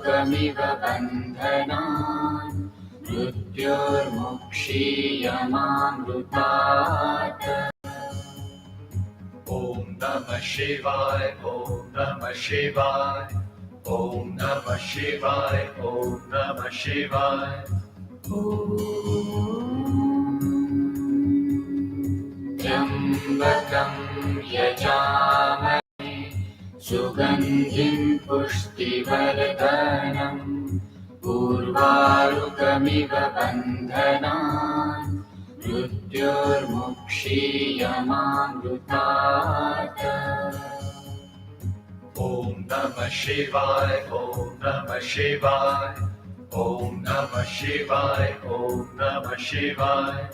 उर्वारुकमिव बन्धनान् मृत्योर्मुक्षीयमामृतात्। Om Namah Shivaya, Om Namah Shivaya, Om Namah Shivaya, Om Namah Shivaya. त्र्यम्बकं यजामहे सुगन्धिं पुष्टिवर्धनम् उर्वारुकमिव बन्धनान् मृत्योर्मुक्षीयमामृतात्। Om Namah Shivaya, Om Namah Shivaya, Om Namah Shivaya, Om Namah Shivaya.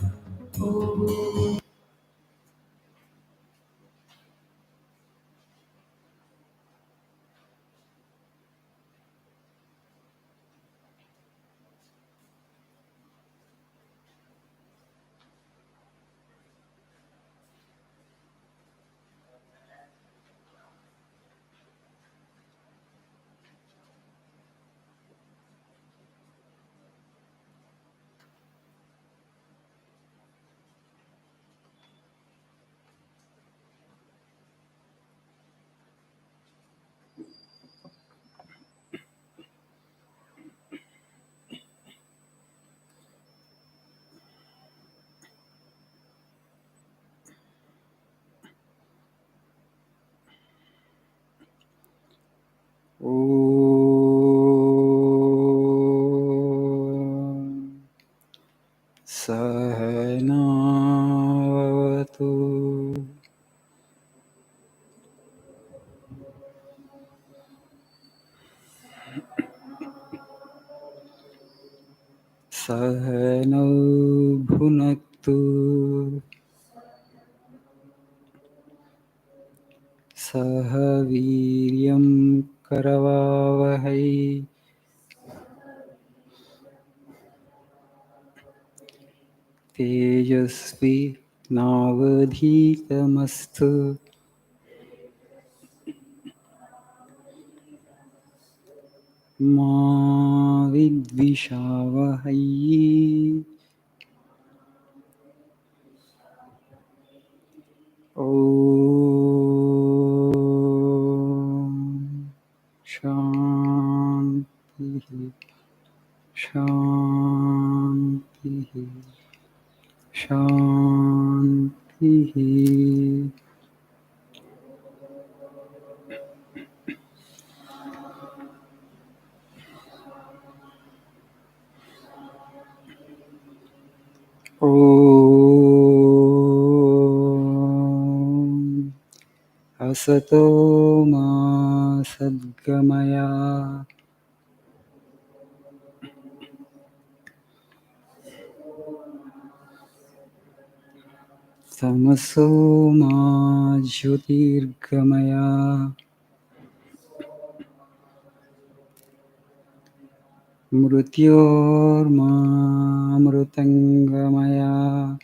Sahanavatu Sahanau bhunaktu Sahaviryam karavavahai Tejasvi navadhitamastu Ma vidvishavahai. Om Shanti Shanti Shanti. Om Asato Ma Sadgamaya Tamaso Ma Jyotirgamaya Mrityorma Amrutangamaya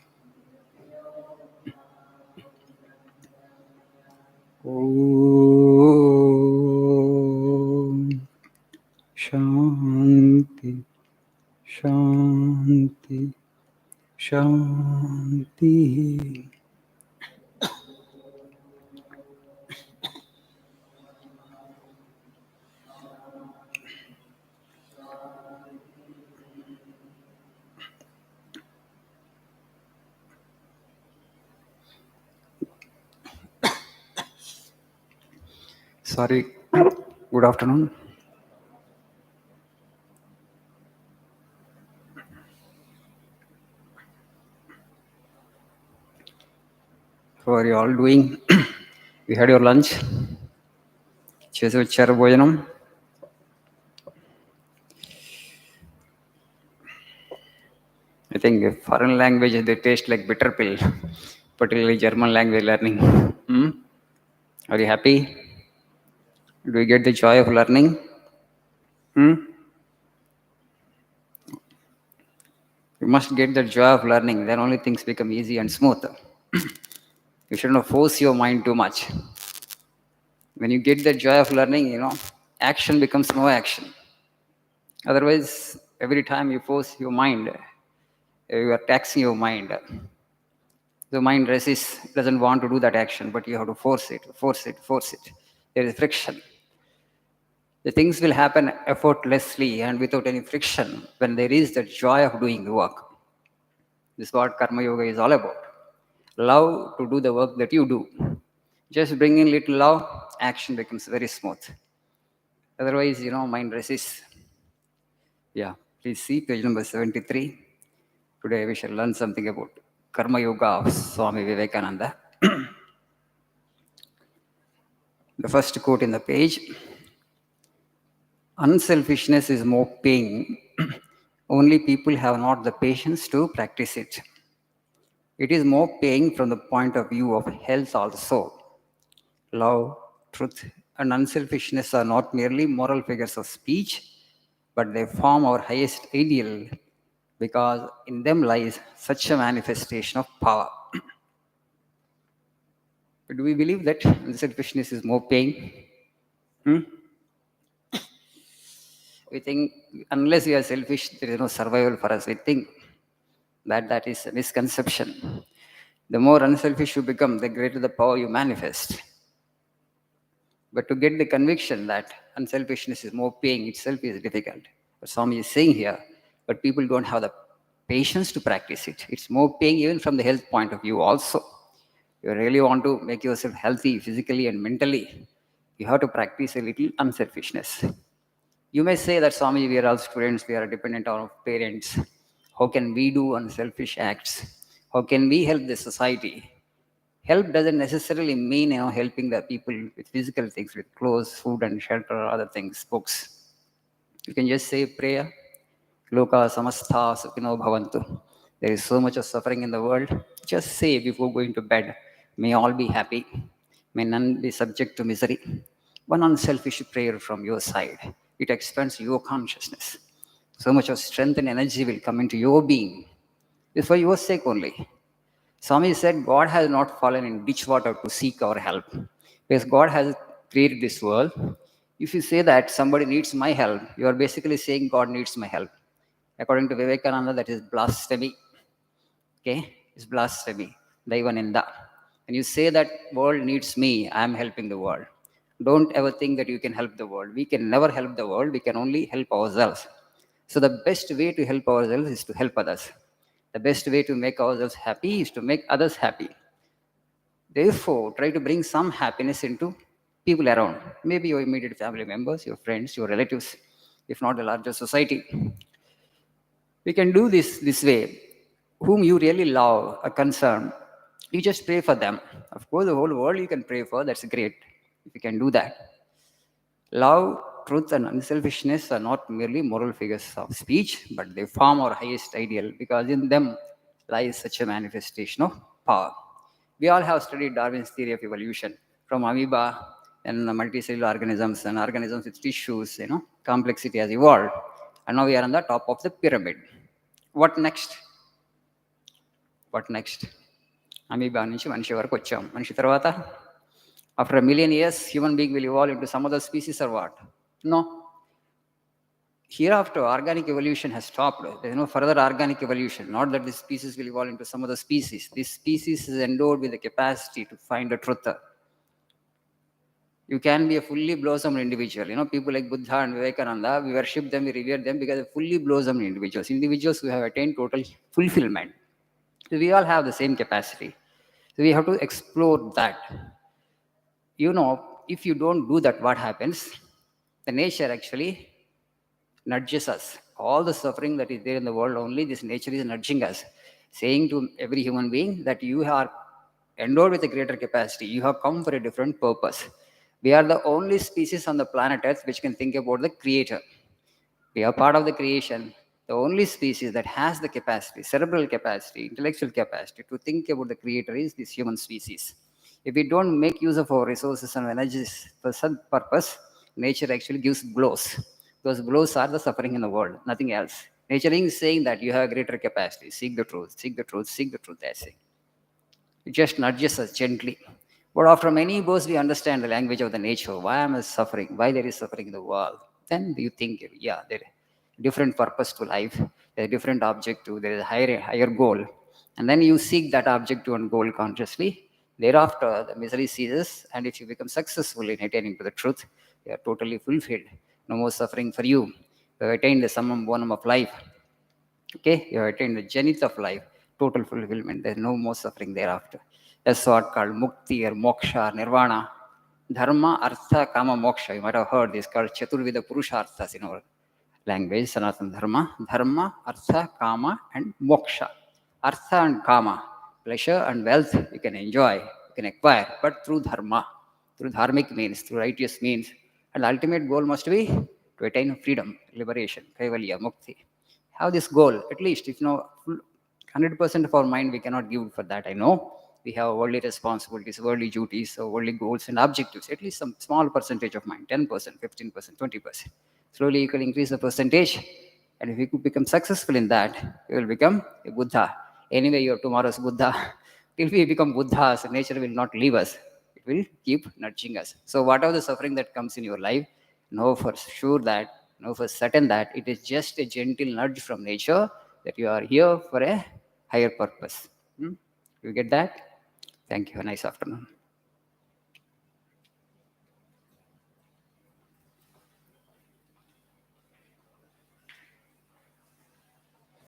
Om Shanti Shanti Shanti. Sorry. Good afternoon. How are you all doing? You had your lunch? చేసి వచ్చారు భోజనం? I think foreign languages, they taste like bitter pill, particularly German language learning. Are you happy? Do you get the joy of learning? You must get the joy of learning. Then only things become easy and smooth. You should not force your mind too much. When you get the joy of learning, action becomes no action. Otherwise, every time you force your mind, you are taxing your mind. The mind resists, doesn't want to do that action, but you have to force it, force it, force it. There is friction. The things will happen effortlessly and without any friction when there is the joy of doing the work. This is what Karma Yoga is all about. Love to do the work that you do. Just bring in little love, action becomes very smooth. Otherwise, mind resists. Yeah, please see page number 73. Today we shall learn something about Karma Yoga of Swami Vivekananda. The first quote in the page: unselfishness is more pain. Only people have not the patience to practice it. It is more paying from the point of view of health also. Love, truth, and unselfishness are not merely moral figures of speech, but they form our highest ideal because in them lies such a manifestation of power. Do we believe that unselfishness is more paying? We think unless we are selfish, there is no survival for us. We think that is a misconception. The more unselfish you become, the greater the power you manifest. But to get the conviction that unselfishness is more paying itself is difficult. What Swami is saying here, but people don't have the patience to practice it. It's more paying even from the health point of view also. You really want to make yourself healthy physically and mentally, you have to practice a little unselfishness. You may say that, Swami, we are all students, we are dependent on our parents. How can we do unselfish acts? How can we help the society? Help doesn't necessarily mean helping the people with physical things, with clothes, food and shelter, or other things, books. You can just say prayer. Loka samastha sukhino bhavantu. There is so much of suffering in the world. Just say before going to bed, may all be happy. May none be subject to misery. One unselfish prayer from your side. It expands your consciousness. So much of strength and energy will come into your being. It's for your sake only. Swami said, God has not fallen in ditch water to seek our help. Because God has created this world. If you say that somebody needs my help, you are basically saying God needs my help. According to Vivekananda, that is blasphemy. Okay? It's blasphemy. Daivaninda. When you say that world needs me, I am helping the world. Don't ever think that you can help the world. We can never help the world. We can only help ourselves. So the best way to help ourselves is to help others. The best way to make ourselves happy is to make others happy. Therefore, try to bring some happiness into people around. Maybe your immediate family members, your friends, your relatives, if not the larger society. We can do this way. Whom you really love, are concerned, you just pray for them. Of course, the whole world you can pray for, that's great, if you can do that. Love, truth, and unselfishness are not merely moral figures of speech, but they form our highest ideal because in them lies such a manifestation of power. We all have studied Darwin's theory of evolution from amoeba and multicellular organisms and organisms with tissues, complexity has evolved. And now we are on the top of the pyramid. What next? What next? Amoeba నుంచి మనిషి వరకు వచ్చాం. మనిషి తర్వాత after a million years, human being will evolve into some other species or what? No. Hereafter, organic evolution has stopped. There is no further organic evolution. Not that this species will evolve into some other species. This species is endowed with the capacity to find the truth. You can be a fully blossomed individual. People like Buddha and Vivekananda, we worship them, we revere them because they're fully blossomed individuals. Individuals who have attained total fulfillment. So we all have the same capacity. So we have to explore that. If you don't do that, what happens? The nature actually nudges us. All the suffering that is there in the world, only this nature is nudging us, saying to every human being that you are endowed with a greater capacity. You have come for a different purpose. We are the only species on the planet Earth which can think about the Creator. We are part of the creation. The only species that has the capacity, cerebral capacity, intellectual capacity to think about the Creator is this human species. If we don't make use of our resources and energies for such purpose, nature actually gives blows. Those blows are the suffering in the world, nothing else. Nature is saying that you have a greater capacity. Seek the truth, seek the truth, seek the truth, I say. It just nudges us gently. But after many births, we understand the language of the nature. Why am I suffering? Why there is suffering in the world? Then you think, yeah, different purpose to life, there's a different objective, there is a higher goal. And then you seek that objective and goal consciously. Thereafter, the misery ceases, and if you become successful in attaining to the truth, you are totally fulfilled. No more suffering for you. You have attained the summum bonum of life. Okay, you have attained the zenith of life, total fulfillment. There's no more suffering thereafter. That's what called mukti or moksha, nirvana. Dharma, artha, kama, moksha. You might have heard this called Chaturvida Purusharthas in our language, Sanatana Dharma. Dharma, artha, kama, and moksha. Artha and kama, pleasure and wealth you can enjoy, you can acquire, but through dharma, through dharmic means, through righteous means. And the ultimate goal must be to attain freedom, liberation, kaivalya, mukti. Have this goal, at least, if 100% of our mind we cannot give for that, I know. We have worldly responsibilities, worldly duties, so worldly goals and objectives, at least some small percentage of mind, 10%, 15%, 20%. Slowly you can increase the percentage, and if you could become successful in that, you will become a Buddha. Anyway, you're tomorrow's Buddha. Till we become Buddhas, nature will not leave us. It will keep nudging us. So whatever the suffering that comes in your life, know for sure that, know for certain that it is just a gentle nudge from nature that you are here for a higher purpose. You get that? Thank you. Nice afternoon.